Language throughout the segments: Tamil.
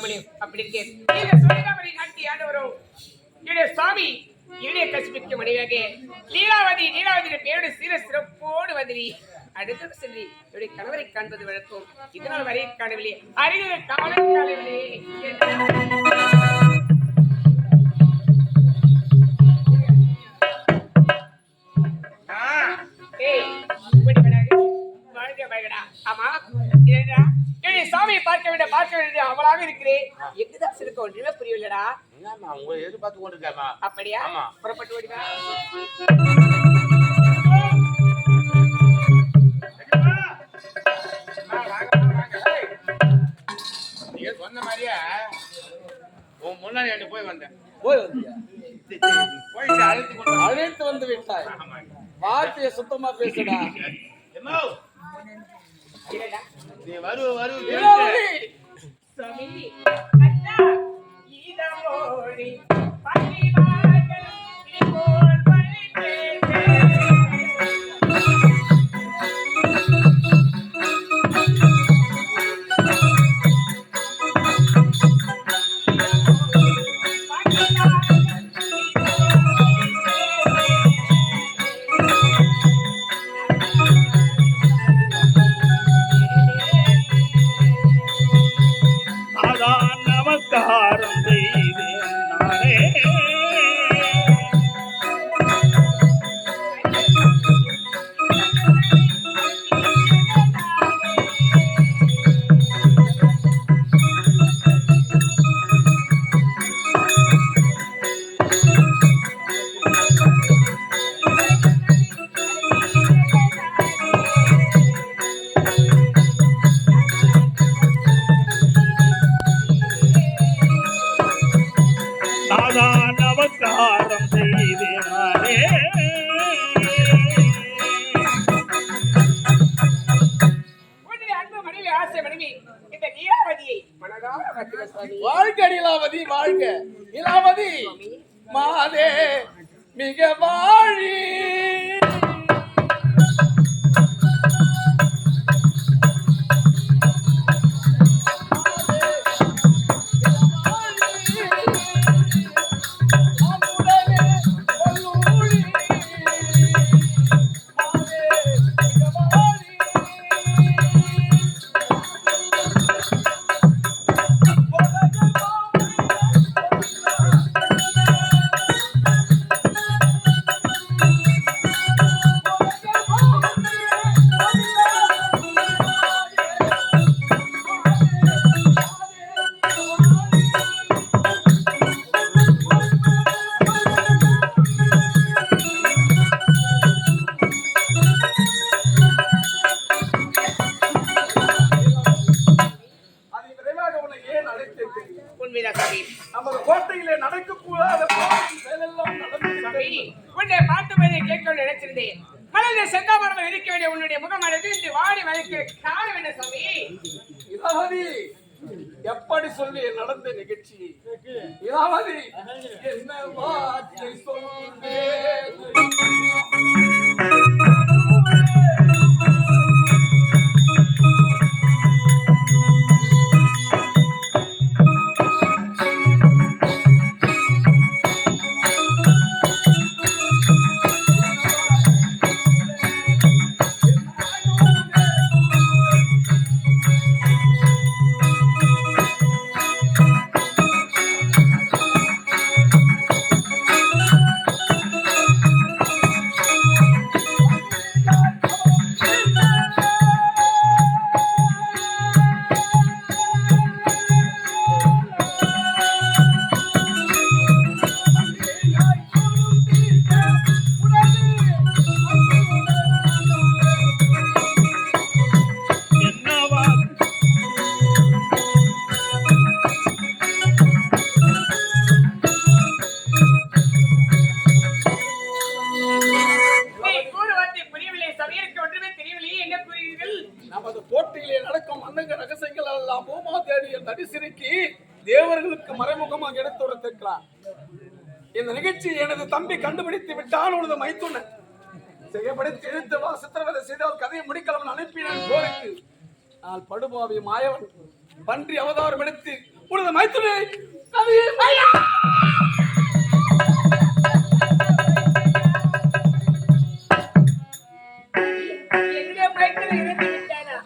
அப்படி இருக்கேன். இந்த சூரியகாமரி நாட்டி ஆண்டவரோ என்னுடைய சுவாமி என்னுடைய கசிப்பிக்க மனைவியாக லீலாவதி பேருடைய சீர சிறப்போடு வந்திரி அடுத்தது செல்வி என்னுடைய கணவரை காண்பது வழக்கம். இதனால் வரை காணவில்லை, அருகில காலை காணவில்லை. சாமியை பார்க்க வேண்டிய அவளாக இருக்கிறேன். எங்குதான் சிறுக்க ஒன்றுமே புரியவில்லடா. அப்படியா? புறப்பட்டு ஓடிவா. நீங்க சொன்ன மாதிரியா உன் முன்னாடி போய் வந்தேன். போயிட்டு அழைத்து வந்து விட்டாய். வார்த்தையை சுத்தமா பேசுடா. நீ வரு சாமி அண்ணா ஈதமோடி பள்ளிவாசல் போல் பள்ளிக்கே நமஸ்காரம் செய்தேனாரே. அன்பு மனைவி ஆசை மனைவி இந்த லீலாவதியை மனதார வாழ்க லீலாவதி, வாழ்க லீலாவதி மாதே மிக வாழி. நமது கோட்டையிலே நடக்கக்கூடாத உன்னை பார்த்து கேட்க நினைச்சிருந்தேன். மனதில் செந்தாமரம் இருக்க வேண்டிய உன்னுடைய முகமானது இந்த வாடி வளைக்க காரணம் என்ன சாமி? இலாவதி, எப்படி சொல்லி நடந்த நிகழ்ச்சி? இலாவதி, என்ன வார்த்தை சொல்வேன்? தேவர்களுக்கு மறைமுகமாக எடுத்துரைத்திருக்கிறார். இந்த நிகழ்ச்சி எனது தம்பி கண்டுபிடித்து விட்டால் உனது மைத்துனன் செய்யப்படுத்தி எழுத்து வா சித்திரவதை செய்தால் கதையை முடிக்கலாம் அனுப்பினேன் போருக்கு. நான் படுபாவி மாயவன் பன்றி அவதாரம் எடுத்து உனது மைத்துனை கதையை என்னுடைய மைத்திரன் இறந்து விட்டானா?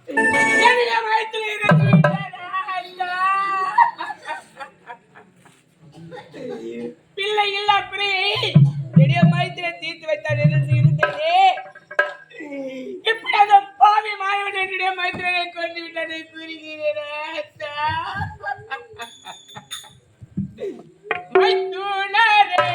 என்னுடைய மைத்திரன் இறந்து விட்டானா? அண்ணா! பிள்ளை இல்ல அப்படி என்னுடைய மைத்திரன் தீர்த்து வைத்தான் என்று இருந்ததே. இப்படி அந்த பாவி மாயவன் என்னுடைய மைத்திரனை கொண்டு விட்டதை கூறுகிறேன். மைத்துனரே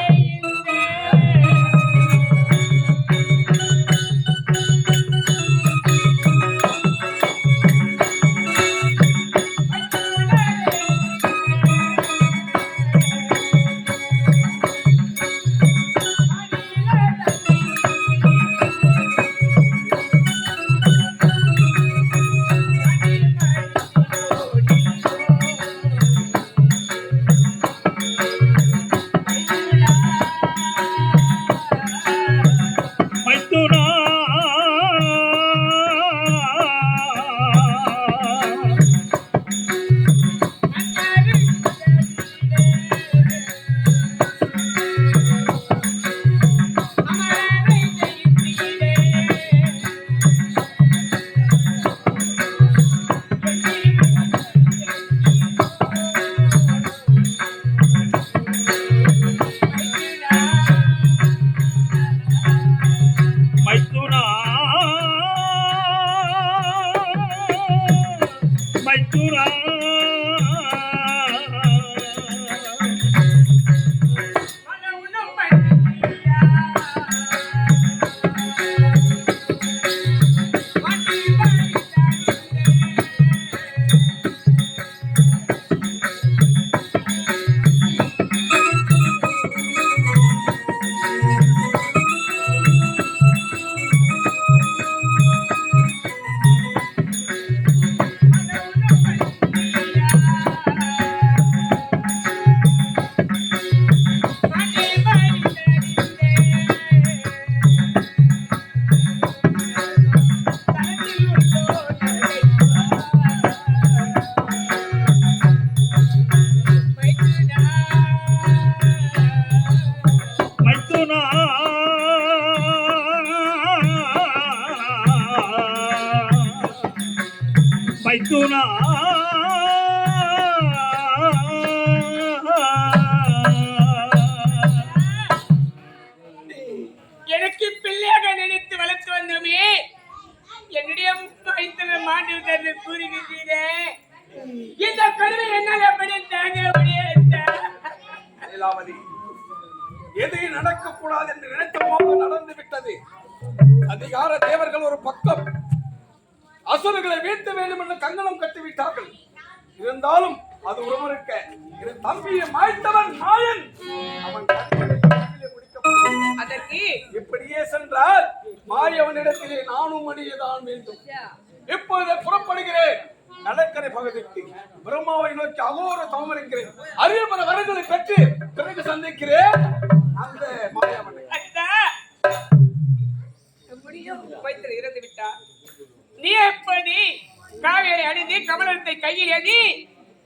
மைத்துனா எனக்கு பிள்ளையாக நினைத்து வளர்த்து வந்தோமே என்னுடைய மைத்துனை மாண்டு விட்டது கூறுகிறீரே. இந்த கருவை என்னால் எப்படி தாங்க முடியாது? லீலாவதி, எது நடக்கக்கூடாது என்று நினைத்த போது நடந்து விட்டது. அதிகார தேவர்கள் ஒரு பக்கம், அசுரர்களை வீழ்த்த வேண்டும் என்று கங்கணம் கட்டிவிட்டார்கள். இருந்தாலும் அது உருவருக்க என் தம்பியை மாய்த்தவன் மாயன். அவன் அதற்கு இப்படியே சென்றால் மாயவனிடத்திலே நானும் அணியதான் வேண்டும். இப்போது புறப்படுகிறேன் கடற்கரை பகுதிக்கு. பிரம்மாவை நோக்கி அகோர தவம் இருக்கிறேன். அரிய பல வரங்களை பெற்று பிறகு சந்திக்கிறேன் அந்த மாயவனை. மைத்திரன் இறந்து விட்டார். நீ எப்படி காவேரி அணிந்து கமலத்தை கையில் ஏந்தி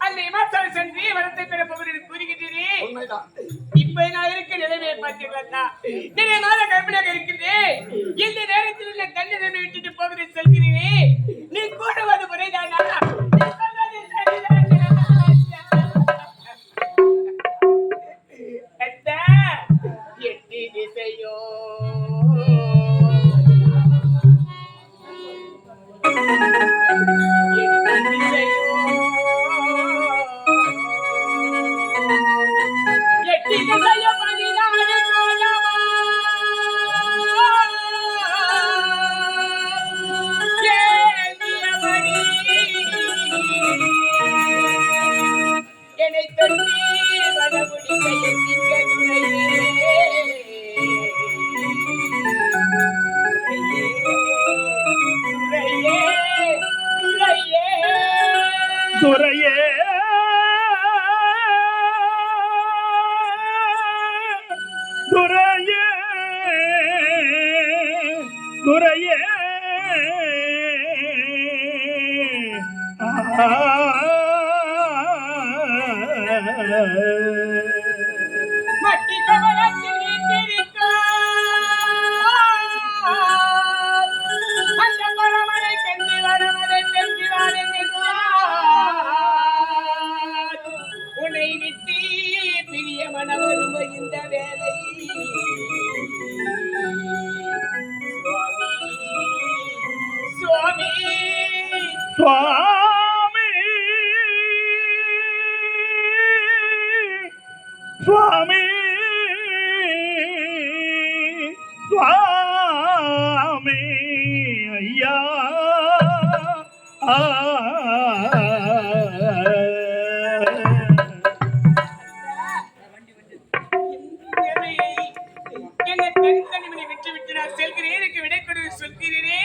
அந்த இமாச்சல சென்று வரத்தை பெற போகிறேன் கூறுகிறீரே. இப்ப நான் இருக்க நிலைமையை பார்த்தீங்களா? நிறைய கற்பனையாக இருக்கிறேன். இந்த நேரத்தில் உள்ள கண்ணை விட்டுட்டு போகிறேன் சொல்கிறீரே. நீ கூடுவது முறைதானா? எட்டி திசையோ துரையே துரையே துரையே மட்டி கமலத்தில் வீற்றிருக்கார். அந்த பரமனை கண்டு வரமதை பெற்றிவார் என்கிறார். உன்னை விட்டு பிரிய மனம் வரும்ப இந்த வேலை சுவாமி சுவாமி சுவாமி சுவாமி ஐயா என்னை தனித்தனிமனை விட்டு விட்டு நான் செல்கிறேன், எனக்கு விடை கொடுத்து சொல்கிறீரே.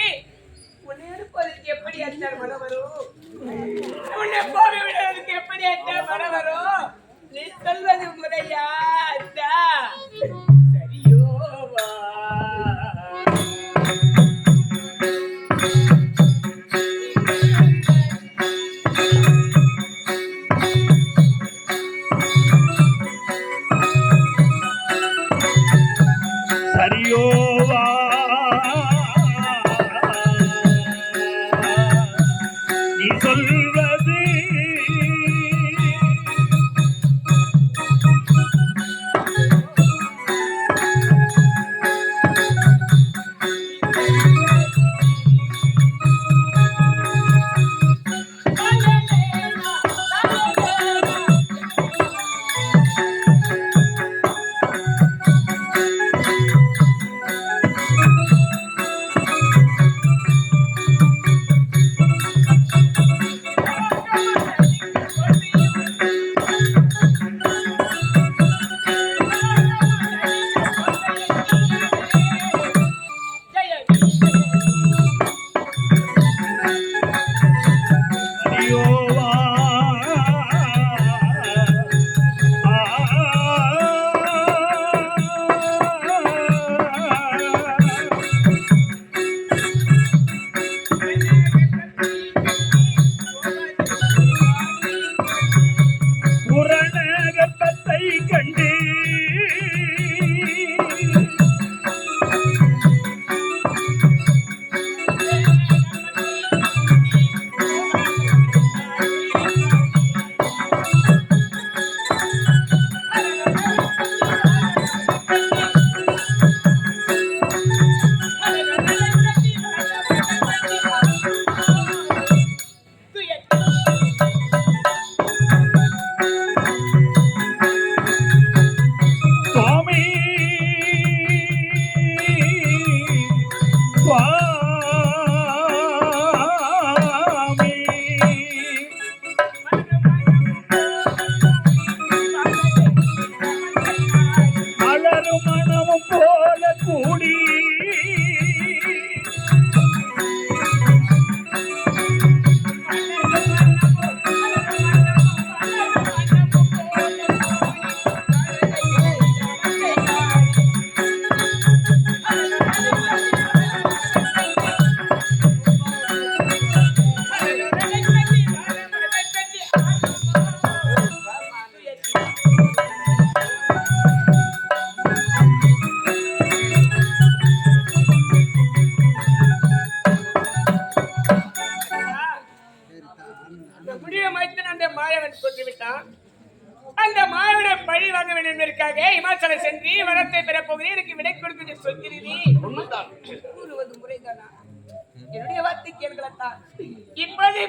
உன்னை அனுப்புவதற்கு எப்படி அச்சார் மனம் வரும்? உன்னை போக விடுவதற்கு எப்படி அச்சார் மனம் வரும்? நீ சொல்வது முறையா அச்சா? சரியோ வா. சரியோவா நீ சொல்வது சரியோவா புரணகத்தை கண்டு சுவாமி சுவாமி மலரும் மனமும் போல கூடி முடிய மைத்தன் அந்த மாயவன் கொண்டு விட்டான். அந்த மாயவனை பழி வாங்க வேண்டும் என்பதற்காக இமாச்சல சென்று வரத்தை பெறப் போகிறேன், எனக்கு விடை கொடுத்து சொல்கிறீரே. உண்மைதான். கூறுவது முறைதானா? என்னுடைய வார்த்தை கேள்களா? இப்போது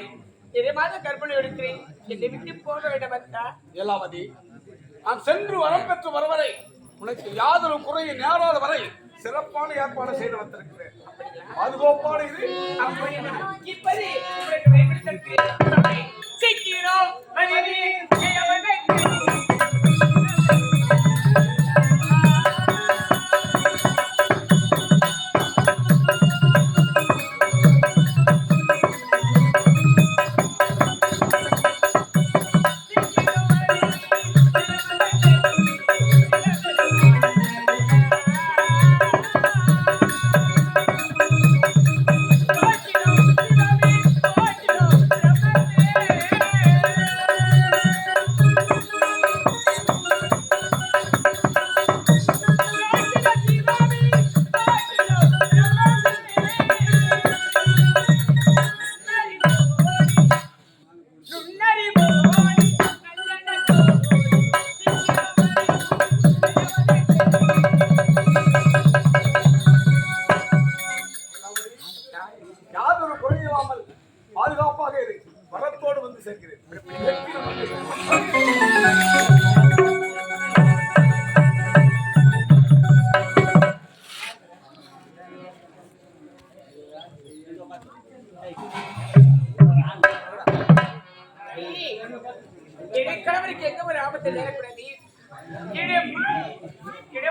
இதமாக கற்பனை எடுக்கிறேன், என்னை விட்டு போக வேண்டும் அத்தா. ஏலாவதி, நான் சென்று வரம் பெற்று வருவரை உனக்கு யாதொரு குறையும் நேராத வரை சிறப்பான ஏற்பாடு செய்து வந்திருக்கிறேன். பாதுகாப்பான இது இப்போது உங்களுக்கு பயன்படுத்த சீக்கிரம்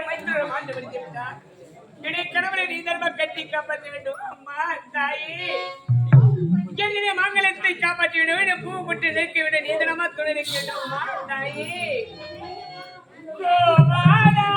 மைத்திர மாண்டு விடுத்து விட்டார். என்னுடைய கணவரை நீ தர்ம கட்டி காப்பாற்ற வேண்டும். அம்மா தாயே, என்னுடைய மங்களத்தை காப்பாற்ற வேண்டும். பூ போட்டு நிற்க விட நீ தினமா துணை நிற்க வேண்டும். அம்மா தாயே, கோபாலா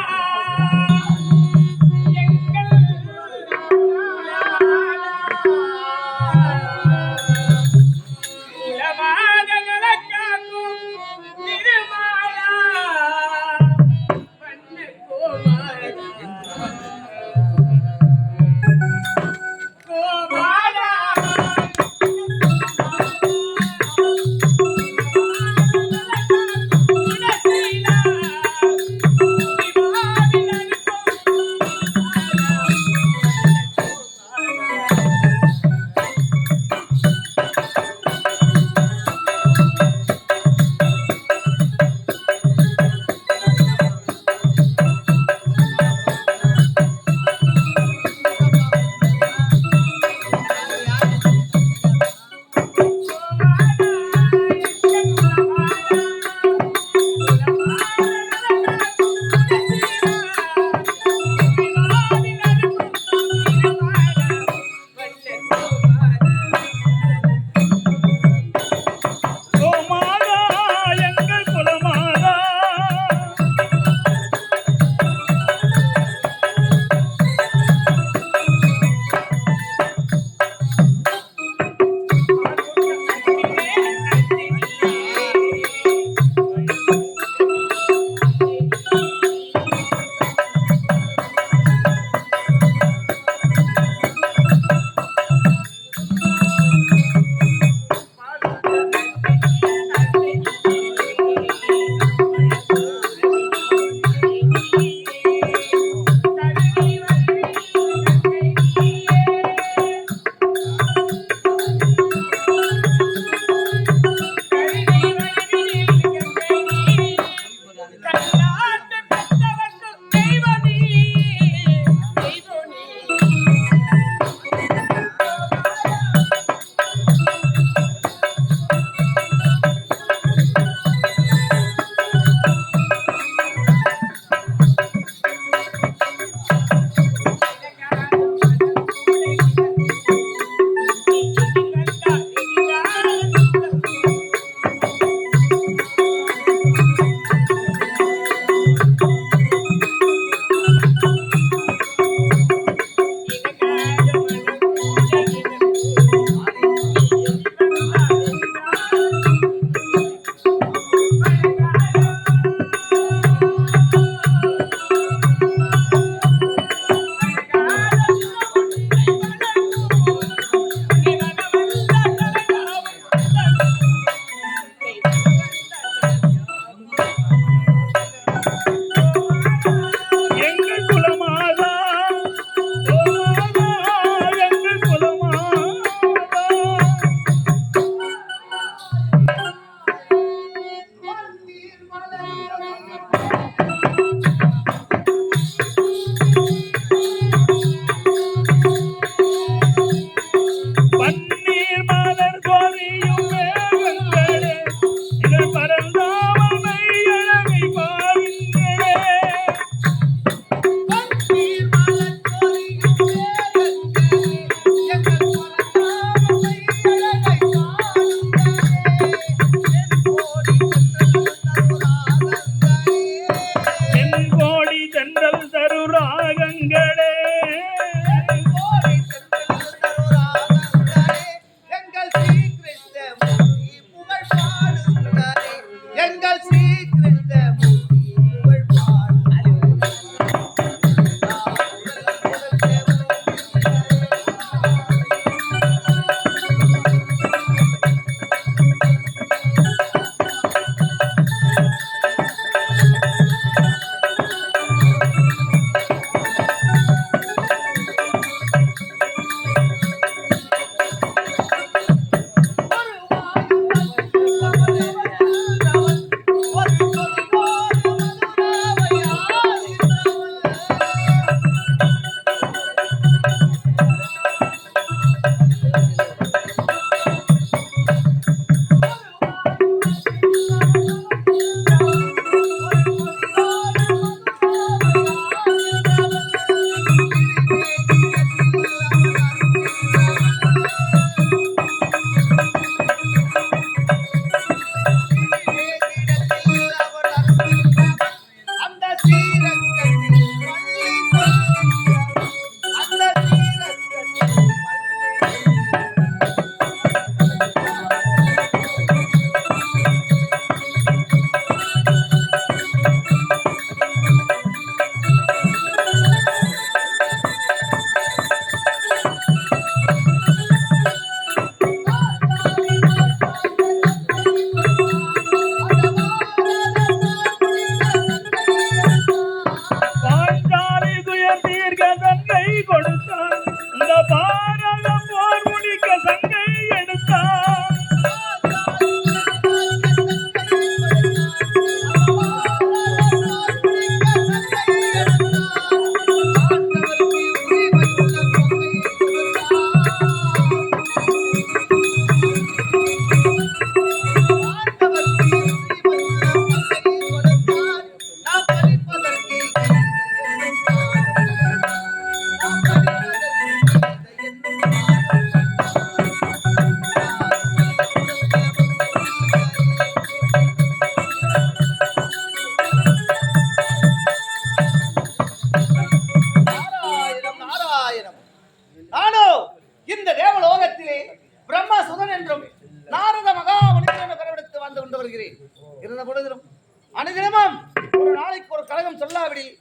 நாளைக்கு ஒரு கழகம் சொல்லாவிடில்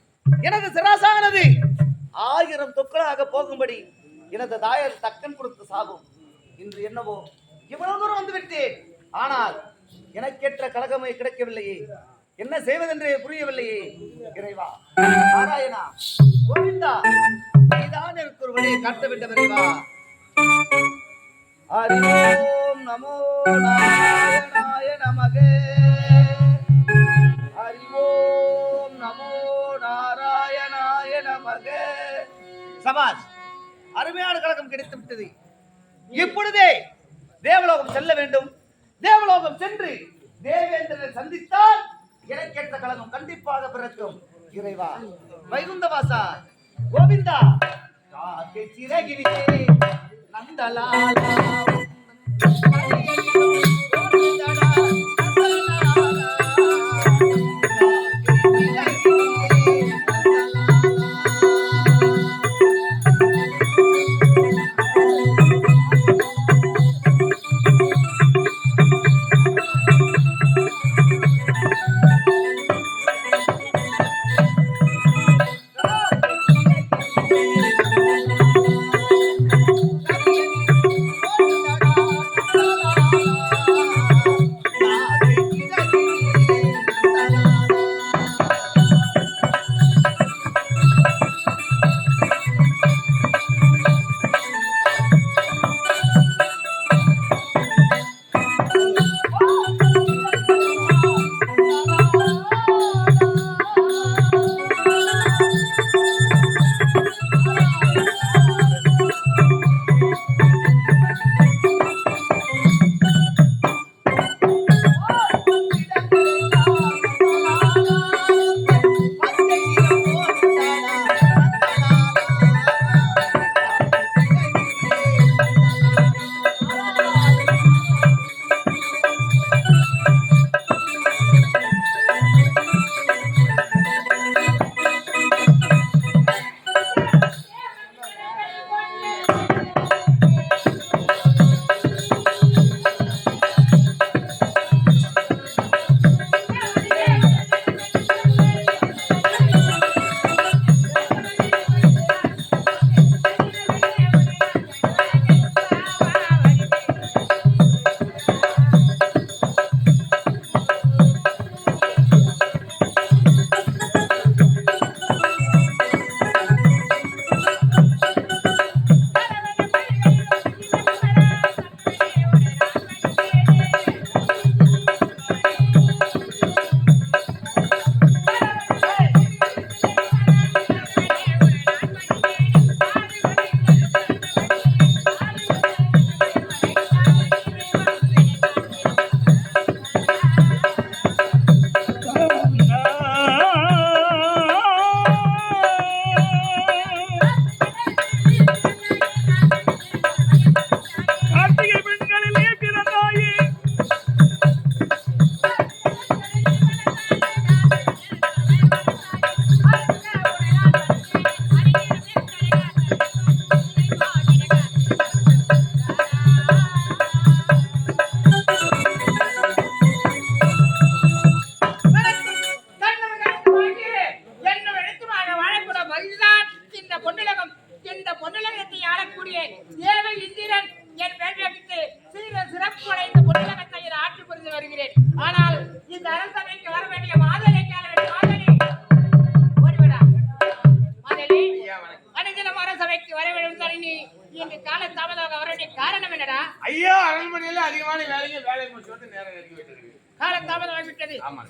எனது சிராசானது 1000 தொக்களாக போகும்படி எனது தாயார் தக்கன் கொடுத்த சாபம். இன்று என்னவோ இவ்வளவு தூரம் வந்து விட்டேன். ஆனால் எனக்கேற்ற கழகமே கிடைக்கவில்லையே, என்ன செய்வதென்றே புரியவில்லையே. இறைவா, நாராயணா, கோவிந்தா, நீதான் எனக்கு ஒரு வழியை காட்ட வேண்டும். இறைவா, ஹரி ஓம் நமோ நாராயணாய நமக. ஹரி ஓம் நமோ நாராயணாய நமக. சபாஷ், அருமையான கழகம் கிடைத்து விட்டது. இப்பொழுதே தேவலோகம் செல்ல வேண்டும். தேவலோகம் சென்று தேவேந்திரனை சந்தித்தால் எனக்கேற்ற கழகம் கண்டிப்பாக பிறக்கும். இறைவா, வைகுந்த வாசா, கோவிந்தா, காக்கை சிறகிரியே நந்தலாலா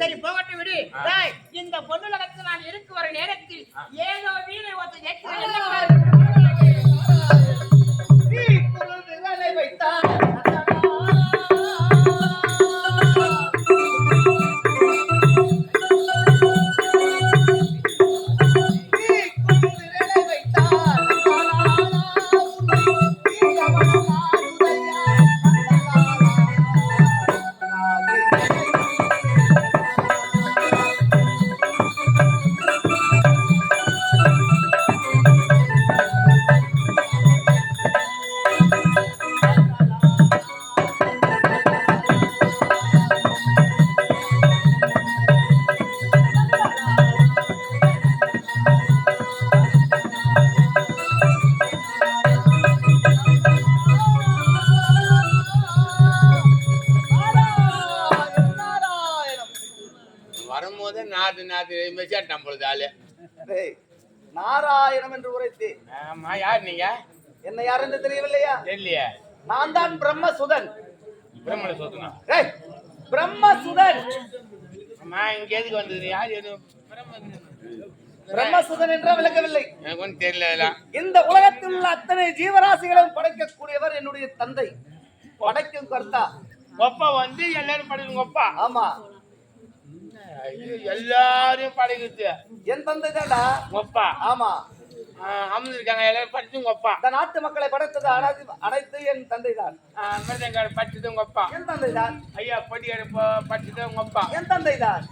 சரி போகட்டும் விடு. இந்த பொண்ணுலகத்தில் நான் இருக்கு வர நேரத்தில் ஏதோ வீணை ஒத்து நாத்து மெசேஜ் நம்பளுது ஆளு. டேய், நாராயணம் என்று உரைத்தேன். ஆமா, யார் நீங்க? என்ன யார் என்று தெரியவில்லையா? தெரியலையே. நான் தான் பிரம்மசுதன். பிரம்மனை சொத்துனா டேய், பிரம்மசுதன். அம்மா, இங்க எதுக்கு வந்தது? யார் எதுவும் பிரம்மசுதன் என்ற விளக்கவில்லை. எனக்கு ஒன்றும் தெரியல இதெல்லாம். இந்த உலகத்தில் உள்ள அத்தனை ஜீவராசிகளும் படைக்கக்கூடியவர் என்னுடைய தந்தை. படைக்கும் கர்த்தா. ஒப்பா வந்து எல்லாரும் படைக்கும் ஒப்பா. ஆமா, எல்லாரையும் படைக்கிறது என் தந்தை தான்டா. ஒப்பா. ஆமா, அமர்ந்திருக்காங்க எல்லாரும் படிச்சதும் ஒப்பா. இந்த நாட்டு மக்களை படைத்தது அனைத்து என் தந்தை தான். மிருதங்கார படிச்சதும் ஒப்பா. என் தந்தை தான். ஐயா பொடியாரு படிச்சதும் ஒப்பா. என் தந்தை தான்.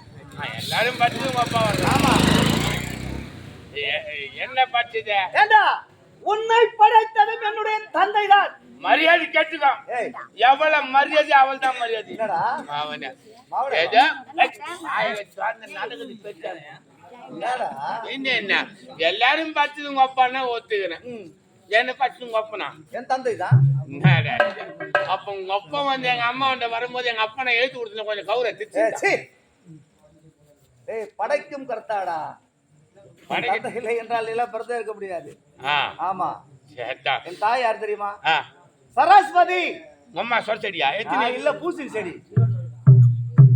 எல்லாரும் படிச்சதும் ஒப்பா. ஆமா, என்ன படிச்சது? ஏண்டா, உன்னை படைத்ததும் என்னுடைய தந்தை தான். மரியாதை கேட்டுக்கோ. ஏய், எவ்வளவு மரியாதை அவள் தான் மரியாதை. என்னடா அவனே மாவடா? ஏதோ நடக்குது பேச்சாரு. என்னடா? என்ன எல்லாரும் படிச்சதும் ஒப்பான்னா ஒத்துக்கிறேன். என்ன படிச்சதும் ஒப்பனா? என் தந்தை தான். அப்ப உங்க அப்பா வந்து எங்க அம்மா வந்து வரும்போது எங்க அப்பா நான் எழுத்து கொடுத்துல கொஞ்சம் கௌர சீ. ஏய், படைக்கும் கர்த்தாடா. தந்தை இல்லை என்றால் எல்லாம் பிறந்தே இருக்க முடியாது. ஆமா, என் தாய் யார் தெரியுமா? சரஸ்வதி. அம்மா சொற்செடியா? இல்ல, பூசி செடி.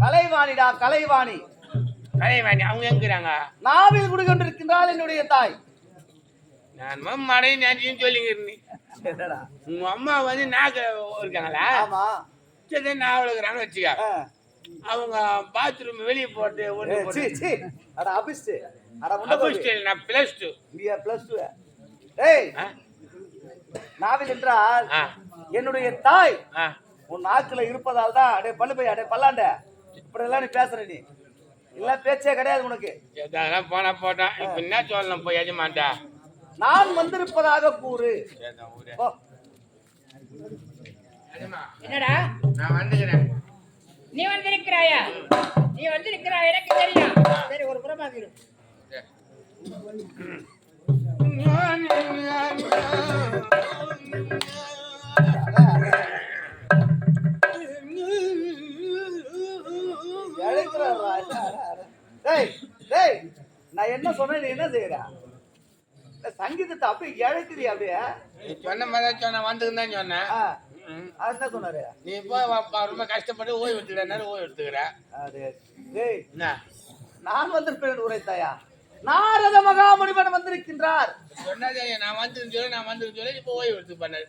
கலைவாணிடா, கலைவாணி. கலைவாணி அவங்க எங்கிறாங்க? நாவில் குடிக்கொண்டிருக்கின்றாள் என்னுடைய தாய். நான் மடை நினைச்சுன்னு சொல்லிங்க இருந்தேன். என்னடா? உங்க அம்மா வந்து நாக்கு இருக்காங்களா? ஆமா, சரி, நான் இருக்கிறான்னு வச்சுக்க. அவங்க பாத்ரூம் வெளியே போட்டு நான் +2 ஏய், நாவில் என்றால் என்னுடைய தாய் உன் நாக்குல இருப்பதால் தான். அடே பல்லு பைய, அடே பல்லாண்ட, இப்படி எல்லாம் நீ பேசுற. நீ இல்ல பேச்சே கிடையாது உனக்கு. அதெல்லாம் போனா போட்டான். இப்ப என்ன சொல்லணும்? போய் எஜமான்டா நான் வந்திருப்பதாக கூறு. என்னடா நான் வந்துக்கிறேன். நீ வந்திருக்கிறாயா? நீ வந்திருக்கிறாய் எனக்கு தெரியும். சரி, ஒரு புறமாக இரு. நான் என்ன சொன்னேன், நீ என்ன செய்யற? சங்கீதத்தை அப்படியே இழைக்கிறியா? அப்படியே சொன்ன மாதிரி சொன்ன வந்துக்குன்னு சொன்னேன். அது என்ன சொன்னாரு? நீ இப்போ ரொம்ப கஷ்டப்பட்டு ஓய்வு எடுத்துக்கிற ஓய்வு எடுத்துக்கிற. நான் வந்திருப்பேன் உரைத்தாயா? நாரத மகாமுனிவன் வந்திருக்கின்றார். சொன்னதே நான் வந்துன்னு சொல்லி நான் வந்துன்னு சொல்லி இப்போ ஓய்வு எடுத்து பண்ணது.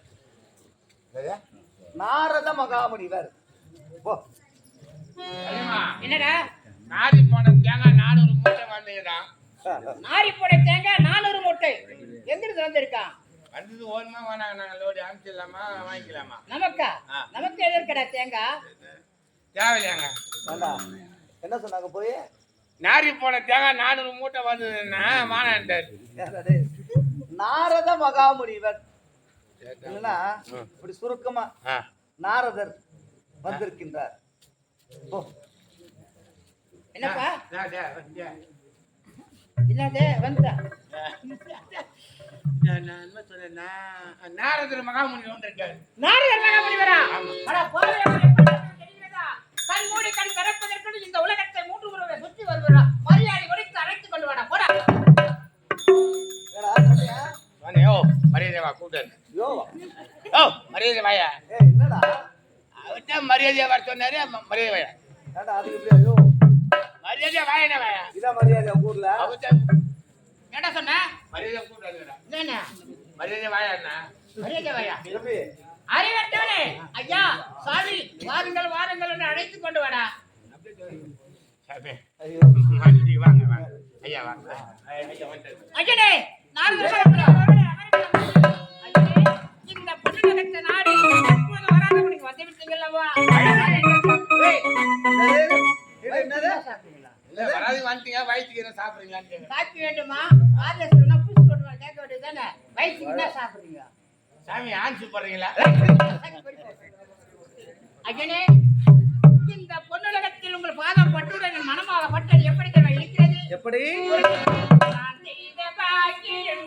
நாரத மகாமுனிவர். என்னடா? நாரி போன தேங்காய் 400 மூட்டை வந்துக்கிறான். நாரி போன தேங்காய் 400 மூட்டை எங்கிருந்து வந்திருக்கான்? வந்தது ஓரமா வேணாங்க. நாங்கள் லோடி அனுப்பிச்சிடலாமா வாங்கிக்கலாமா? நமக்கா? நமக்கு எதற்கடா தேங்காய்? தேவையில்லையாங்க. என்ன சொன்னாங்க? போய் நாரி போன தேங்காய் 400 மூட்டை வந்ததுன்னா வானான்ட்டாரு. நாரத மகாமுனிவர் இல்லைன்னா இப்படி சுருக்கமா நாரதர் வந்திருக்கின்றார். என்னப்பா? என்னது வந்தா? நாரதர் மகாமுனி வந்திருக்காரு. நாரதர் மகாமுனிவரா? அட போறே, கண் மூடி கண் திறப்பதற்கு இந்த உலகத்தை 3 முறை சுற்றி வருவா. மரியாதை கொடுத்து அழைத்துக் கொண்டு வாடா. போடா. மரியாதை வா கூட்டாரு. மரியாதை வாயா. என்னடா அவர்கிட்ட மரியாதையா வர சொன்னாரு. மரியாதை வாயா. மரியாதையா வாயா வாயா. இதான் மரியாதை ஊர்ல. என்ன சொன்ன? மரியாதை கூட்டாரு. என்ன மரியாதை வாயா? மரியாதை வாயா. அறிவட்டவனே, ஐயா சாமி வாருங்கள் வாருங்கள் என்று அழைத்துக் கொண்டு வாடா. வாங்க வாங்க ஐயா வாங்க. ஐயனே, நான் இந்த புதுநகரத்தை நாடி எப்போது வராத முடியும் வந்து விட்டீங்களா? வராது வந்துட்டீங்க. வயிற்றுக்கு சாப்பிடுறீங்களான்னு சாப்பிட வேண்டுமா? வாரில் சொன்னா பூசி கொண்டு கேட்க வேண்டியது தானே. வயிற்றுக்கு என்ன சாப்பிடுறீங்க? சாமி ஆன்சி போடுறீங்களா? ஐயனே, இந்த பொன்னுலகத்தில் உங்கள் பாதம் பட்டுடன் மனமாக பட்டது எப்படி தான் இருக்கிறது? எப்படி? நான் செய்த பாக்கியம்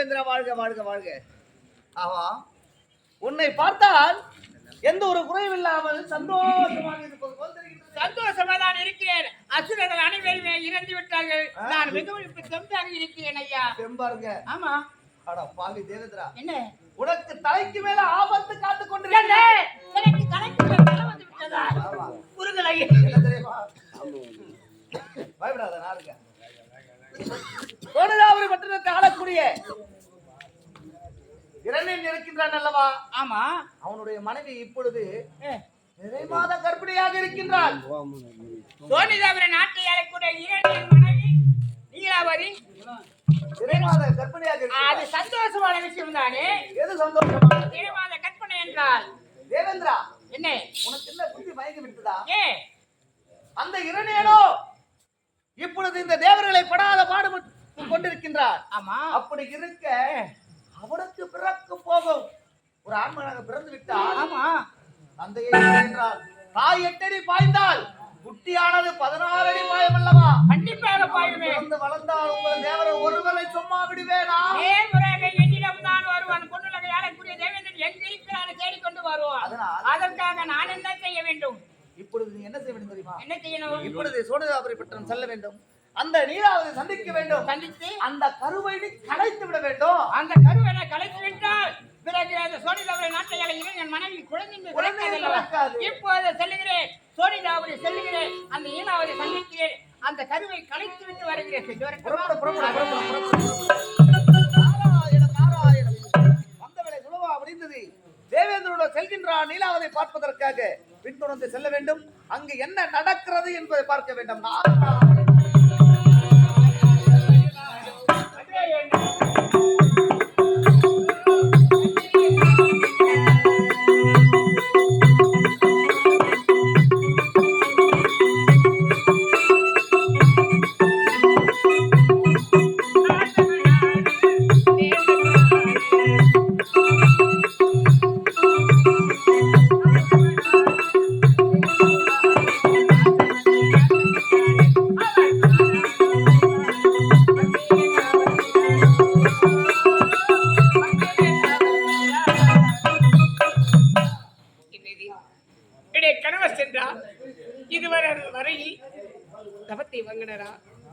தேவேந்திரா வாழ்க வாழ்க வாழ்க. ஆமா, உன்னை பார்த்தால் எந்த ஒரு குறையும் இல்லாமல் சந்தோஷமாக இருப்பது போல் தெரிகிறது. சந்தோஷமா தான் இருக்கிறேன். அசுரர்கள் அனைவருமே இறந்து விட்டார்கள். நான் மிகவும் இப்ப தெம்பாக இருக்கிறேன் ஐயா. தெம்பாருங்க. ஆமா. அட பாவி தேவேந்திரா, என்ன உனக்கு தலைக்கு மேல ஆபத்து காத்து கொண்டிருக்கிறது. எனக்கு தலைக்கு மேல தலை வந்து விட்டதா? குருகள் ஐயா, என்ன தெரியுமா? பயப்படாத நாருங்க. கோணலாபுரி பட்டணத்தை ஆளக்கூடிய இரண்யன் இருக்கின்றான் அல்லவா? ஆமா. அவனுடைய மனைவி இப்பொழுது நிறைமாத கர்ப்பிணியாக இருக்கின்றாள். சோனிதாபுர நாட்டை ஆளக்கூடிய இரண்யன் மனைவி நீலாவதி நிறைமாத கர்ப்பிணியாக அது இருக்கிறாள். சந்தோஷமான விஷயம் தானே. எது சந்தோஷமா? நிறைமாத கற்பனை என்றால் தேவேந்திரா, என்ன? உனக்கு என்ன புத்தி மயங்கி விட்டதா? ஏன் அந்த இரணியனோ இப்பொழுது இந்த தேவர்களை படாத பாடுபட்டு கொண்டிருக்கின்றார். ஆமா. அப்படி இருக்க அவனுக்கு பிறக்க போகும் ஒரு ஆண்மகனாக பிறந்து விட்டால், ஆமா, தந்தையை என்றால் தாய் 8 அடி பாய்ந்தால் குட்டியானது 16 அடி பாயம் அல்லவா? கண்டிப்பாக பாயுமே. பிறந்து வளர்ந்தால் உங்கள் தேவரை ஒருவரை சும்மா விடுவேனா? நேர்முறையாக என்னிடம் தான் வருவான். பொண்ணுலகை ஆளக்கூடிய தேவேந்திரன் எங்க இருக்கிறான்னு தேடிக்கொண்டு வருவான். அதனால் அதற்காக நான் என்ன செய்ய வேண்டும்? இப்பொழுது நீ என்ன செய்ய வேண்டும் தெரியுமா? என்ன செய்யணும்? இப்பொழுது சோழதாபுரி பட்டணம் செல்ல வேண்டும். அந்த நீலாவதி சந்திக்க வேண்டும். சந்தித்து அந்த கருவை நீ கலைத்து விட வேண்டும். அந்த கருவனை கலைத்து விட்டால் பிறகு அந்த சோனிதாபுரி நாட்டை ஆளுகிற என் மனைவி குழந்தை பிறக்காது. இப்போது செல்லுகிறேன். சோனிதாபுரி செல்லுகிறேன். அந்த நீலாவதி சந்திக்கிறேன். அந்த கருவை கலைத்து விட்டு வருகிறேன். புறப்படு, புறப்படு, புறப்படு, புறப்படு. நாராயணம், நாராயணம். வந்தவளை சுலபா முடிந்தது. தேவேந்திரோட செல்கின்றான் நீலாவதை பார்ப்பதற்காக. பின்தொடர்ந்து செல்ல வேண்டும். அங்கு என்ன நடக்கிறது என்பதை பார்க்க வேண்டும். கணவர் சென்றார். இதுவரை வரையில் தவத்தை வாங்கினரா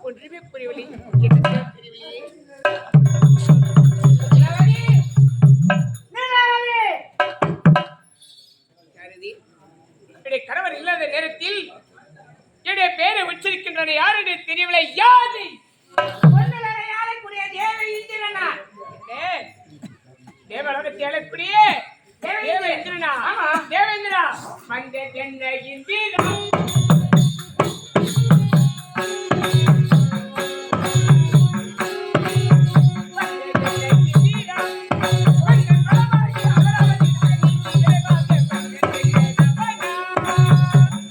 ஒன்றுமே புரியவில்லை. கணவர் இல்லாத நேரத்தில் என்னுடைய பேரை உச்சரிக்கின்றன. யார் என்று தெரியவில்லை. யாரு? தேவலோகத்தை ஆளக்கூடிய தேவேந்திரனா? தேவேந்திரா வந்த என்ன இந்திரா?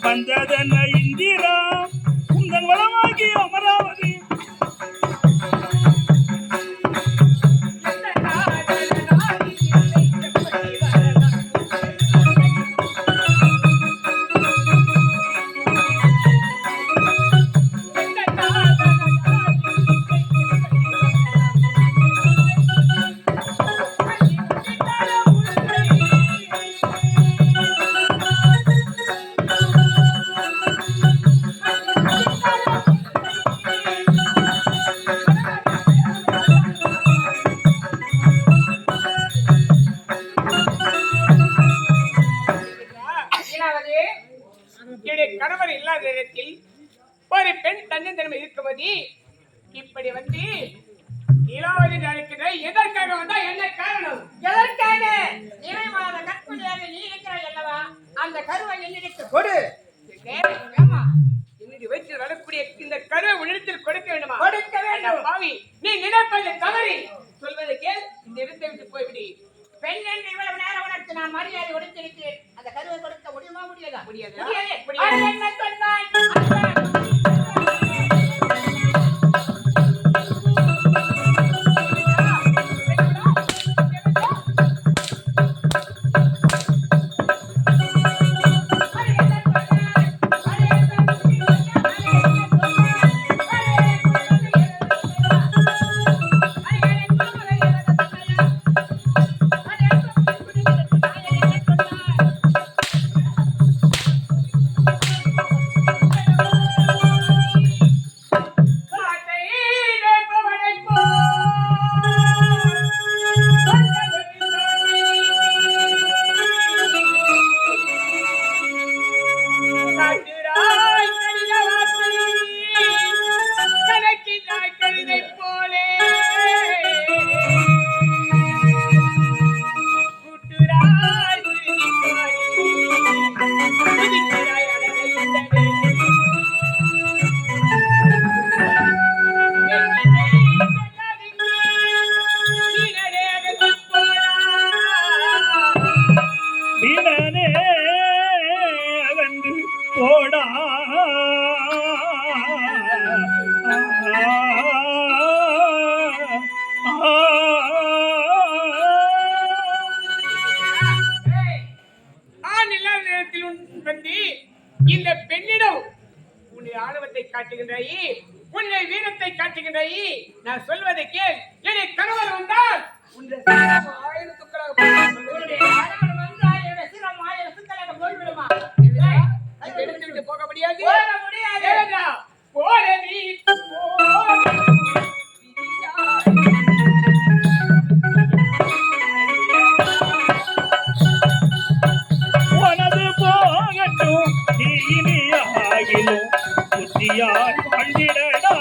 வந்ததென்ன இந்திரா உங்கள் வளமாகி அமராவதி. கணவர் இல்லாத நேரத்தில் ஒரு பெண் தன்னந்தன்மை இருக்கும்போது இப்படி வந்து நீலாவதி அழைக்கிற எதற்காக வந்தா? என்ன காரணம்? எதற்காக? நிறைவாத கற்பனையாக நீ இருக்கிறாய் அல்லவா? அந்த கருவை என்னிடத்து கொடு. ஆமா, என்னுடைய வயிற்றில் வரக்கூடிய இந்த கருவை உன்னிடத்தில் கொடுக்க வேண்டுமா? கொடுக்க வேண்டும். பாவி, நீ நினைப்பது தவறி சொல்வது கேள். இந்த இடத்தை விட்டு போய்விடு. பெண் என்று இவ்வளவு நேரம் உனக்கு நான் மரியாதை கொடுத்திருக்கிறேன். அந்த கருவை கொடுக்க முடியுமா? முடியாதா? முடியாது. என்ன சொன்னாய்? நான் இல்லாத நேரத்தில் வந்து இந்த பெண்ணிடம் உன்னை ஆணவத்தை காட்டுகின்றாயே, உன்னை வீரத்தை காட்டுகின்றாயே. நான் சொல்வதை கேள். என்னை கணவர் வந்தால் உன்னை ஆயிரம் துக்களாக எடுத்துவிட்டு போக முடியாது. போல நீ உனது போகட்டும் நீ இனியாகிலும் புத்தியாய் வாழ்ந்திடடா.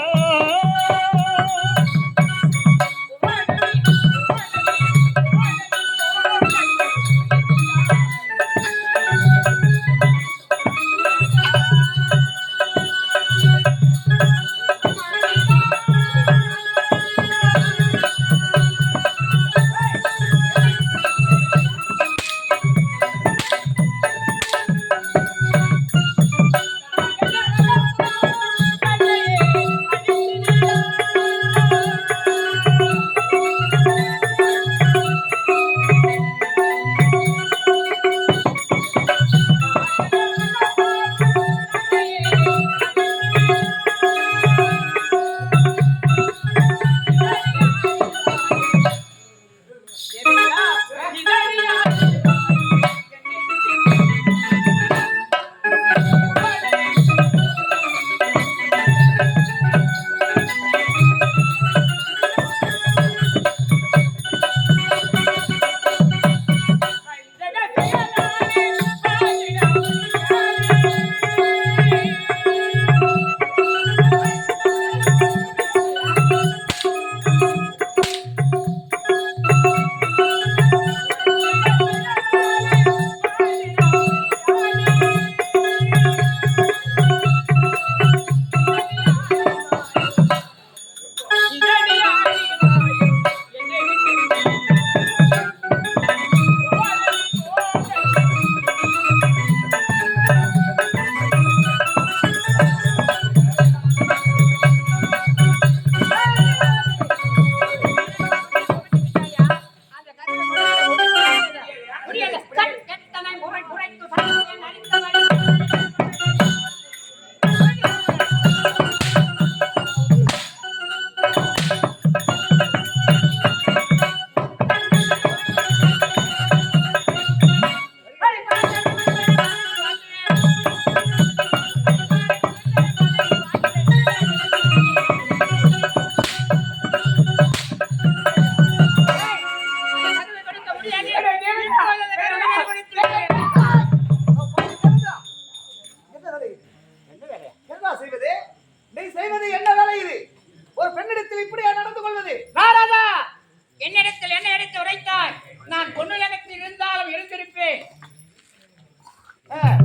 என்னிடத்தில் என்ன எடுத்து உரைத்தாய்? நான் பொன்னுலகத்தில் இருந்தாலும் இருந்திருப்பேன்.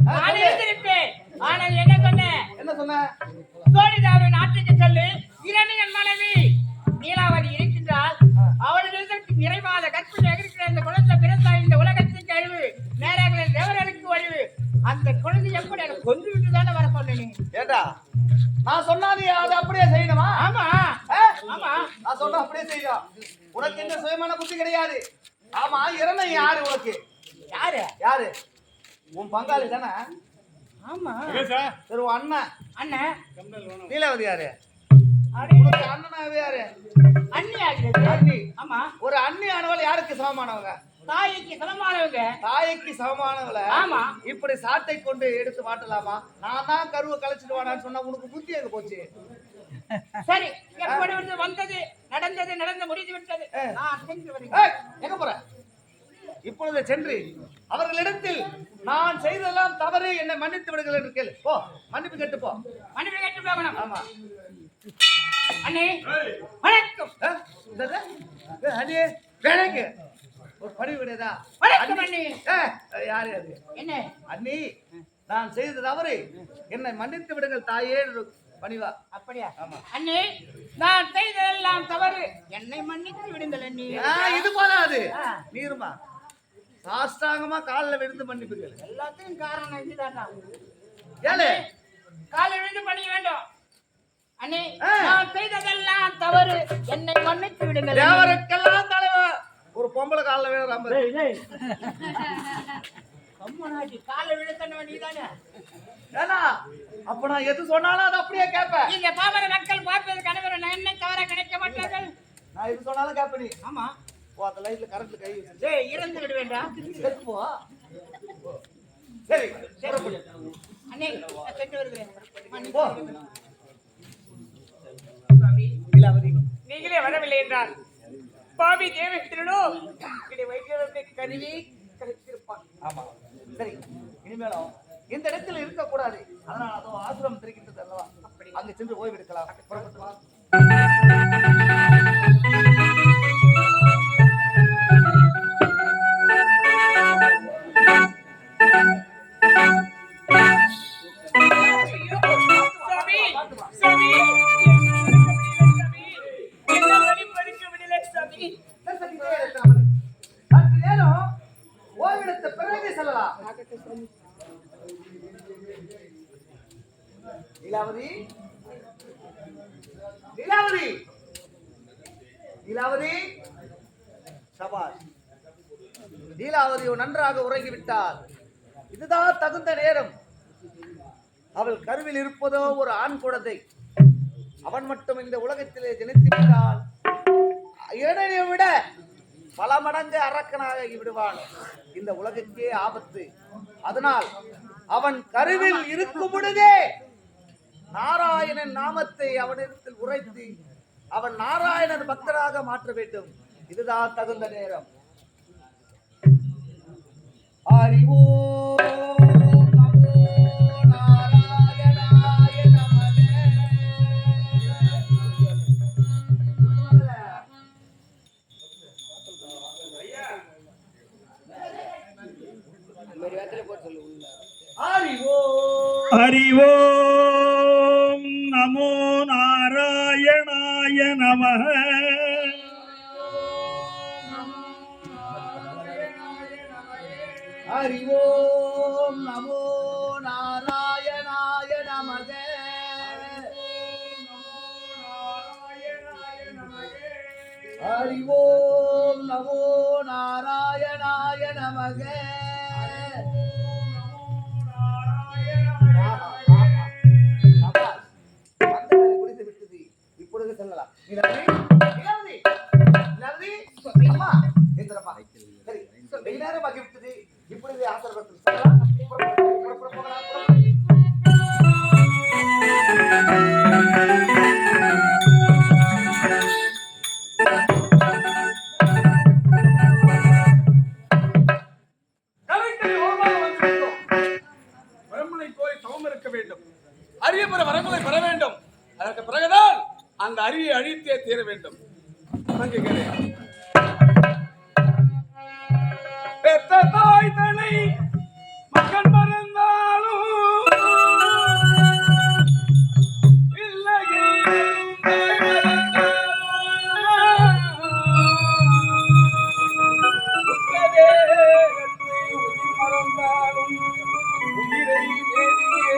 நான் இருந்திருப்பேன். ஆனால் என்ன சொன்ன? என்ன சொன்ன? சோழிதாரு நாட்டுக்கு செல்லு. இரணியன் மனைவி நீலாவதி இருக்கின்றால் அவளிடத்திற்கு நிறைவாத கற்பில் இருக்கிற அந்த குழந்தை பிறந்தால் இந்த உலகத்தின் கழிவு நேரங்களில் தேவர்களுக்கு ஒழிவு. அந்த குழந்தை எப்படி எனக்கு கொண்டு விட்டு தானே வர சொன்னேன். ஏண்டா நான் சொன்னா நீ அதை அப்படியே செய்யணுமா? ஆமா ஆமா, நான் சொன்னா அப்படியே செய்யணும். உனக்கு எந்த சுயமான புத்தி கிடையாது. ஆமா, இரணை யாரு உனக்கு? யாரு? யாரு? உன் பங்காளி தானே? ஆமா சரி, உன் அண்ணன். அண்ணன் நீலாவதி யாரு? அடே, உனக்கு அண்ணனாவே யாரு? அண்ணி ஆகிறது. அண்ணி. ஆமா, ஒரு அண்ணி ஆனவள் யாருக்கு சமமானவங்க? தாய்க்கு சமமானவங்க. தாய்க்கு சமமானவள ஆமா. இப்படி சாட்டை கொண்டு எடுத்து மாட்டலாமா? நான் தான் கருவை கலைச்சிட்டு வாடான்னு சொன்னா உனக்கு புத்தி எங்க போச்சு? சரி, எப்படி வந்து வந்தது நடந்தது நடந்து முடிந்து விட்டது. நான் சென்று வருகிறேன். ஏய், எங்க போற? இப்பொழுது சென்று அவர்களிடத்தில் நான் செய்ததெல்லாம் தவறு, என்னை மன்னித்து விடுங்கள் என்று கேளு. போ, மன்னிப்பு கேட்டு போ. மன்னிப்பு கேட்டு போகணும். ஆமா. அண்ணே வணக்கம். அண்ணே வேலைக்கு ஒரு பணி விடையதா? வணக்கம் அண்ணே. யாரு அது? என்ன அண்ணி, நான் செய்த தவறு, என்னை மன்னித்து விடுங்கள் தாயே என்று பணிவா. அப்படியா? ஆமா. அண்ணே, நான் செய்ததெல்லாம் தவறு, என்னை மன்னித்து விடுங்கள் அண்ணே. இது போதாது, நீருமா சாஷ்டாங்கமா காலில் விழுந்து மன்னிப்பு கேளு. எல்லாத்துக்கும் காரணம் இதுதான். ஏழு அண்ணே ஆ. நான் செய்ததெல்லாம் தவறு, என்னை மன்னித்து விடுங்கள். தேவருக்கெல்லாம் தலைவர் ஒரு பொம்பளை காலில் விழுறாம அம்மனாட்டி காலை விழ சொன்னவன் நீதானே? ஏன்னா அப்ப நான் எது சொன்னாலும் அதை அப்படியே கேட்பேன். இந்த பாமர மக்கள் பார்ப்பது கணவர் நான் என்ன தவற கிடைக்க மாட்டார்கள். நான் எது சொன்னாலும் கேட்ப நீ. ஆமா. ஓ அந்த லைட்ல கரண்ட்ல கை வச்சு டேய் இறந்து விடுவேண்டா. செத்து போ. சரி சரி அண்ணே நான் சென்று வருகிறேன். போ. சுவாமி, லீலாவதி நீங்களே வரவில்லை என்றால் பாவி தேவேந்திரனோ இதை வைத்தியருடைய கருவி கழித்திருப்பான். ஆமா சரி இனிமேலும் இந்த இடத்துல இருக்க கூடாது. அதனால அதோ ஆசிரமம் தெரிகின்றது அல்லவா, அங்கு சென்று ஓய்வு எடுக்கலாம். புறப்பட்டு வா. ஐயோ, சுவாமி, சுவாமி, என்னால் வழிபறிக்க முடியல சுவாமி. சற்று நேரம் ஓய்வெடுத்த பிறகு செல்லலாம். லீலாவதி லீலாவதி லீலாவதி சபாஷ். லீலாவதி நன்றாக உறங்கிவிட்டாள். இதுதான் தகுந்த நேரம். அவள் கருவில் இருப்பதோ ஒரு ஆண் குழந்தை. அவன் மட்டும் இந்த உலகத்திலே ஜனித்து விட்டால் இளைஞனை விட பல மடங்கு அரக்கனாகி விடுவான். இந்த உலகத்தே ஆபத்து. அதனால் அவன் கருவில் இருக்கும் பொழுதே நாராயணன் நாமத்தை அவனிடத்தில் உரைத்து அவன் நாராயணன் பக்தராக மாற்ற வேண்டும். இதுதான் தகுந்த நேரம். அறிவோ அறிவோம் நமோ நாராயணாய நமः. அறிவோம் நமோ நாராயணாய நமக. அறிவோம் நமோ நாராயணாய நமக. குடித்து விட்டது. இப்பொழுது செல்லலாம். சரி வெகு நேரம் ஆகிவிட்டது. இப்பொழுது ஆசிரமத்தில் செல்லலாம். போகலாம். வரம்பனை கோரி தவம் இருக்க வேண்டும். அரிய பிற வரங்களை பெற வேண்டும். அதற்கு பிறகுதான் அந்த அரியை அழித்தே தீர வேண்டும். பெத்த தாய் தனை மகன் மறந்தாலும் இல்லையே தாய் மறந்தாலும் உயிரை வேதியே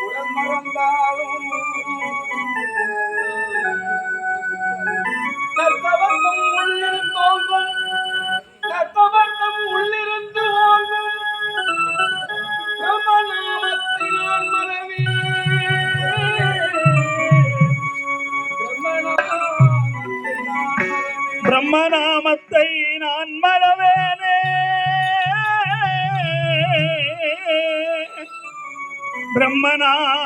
உடன் மறந்தாலும் கற்பவர்த்தம் உள்ளிருந்தோங்கும் கற்பவர்த்தம் உள்ளிருந்து ஓங்கும் பிரம்மநாமத்தை நான் மறவே பிரம்மநாமத்தை நான் மறவேனே.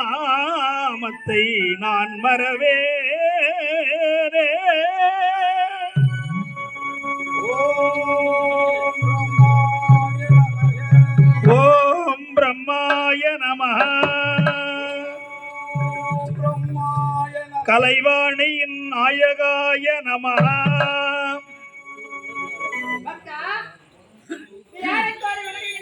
பிரம்மநாமத்தை நான் மறவேனே. ஓம் பிரம்மாய நமः. கலைவாணியின் நாயகாய நமः. பக்தா, நீ யாரை கோரி விலகுகிறாய்?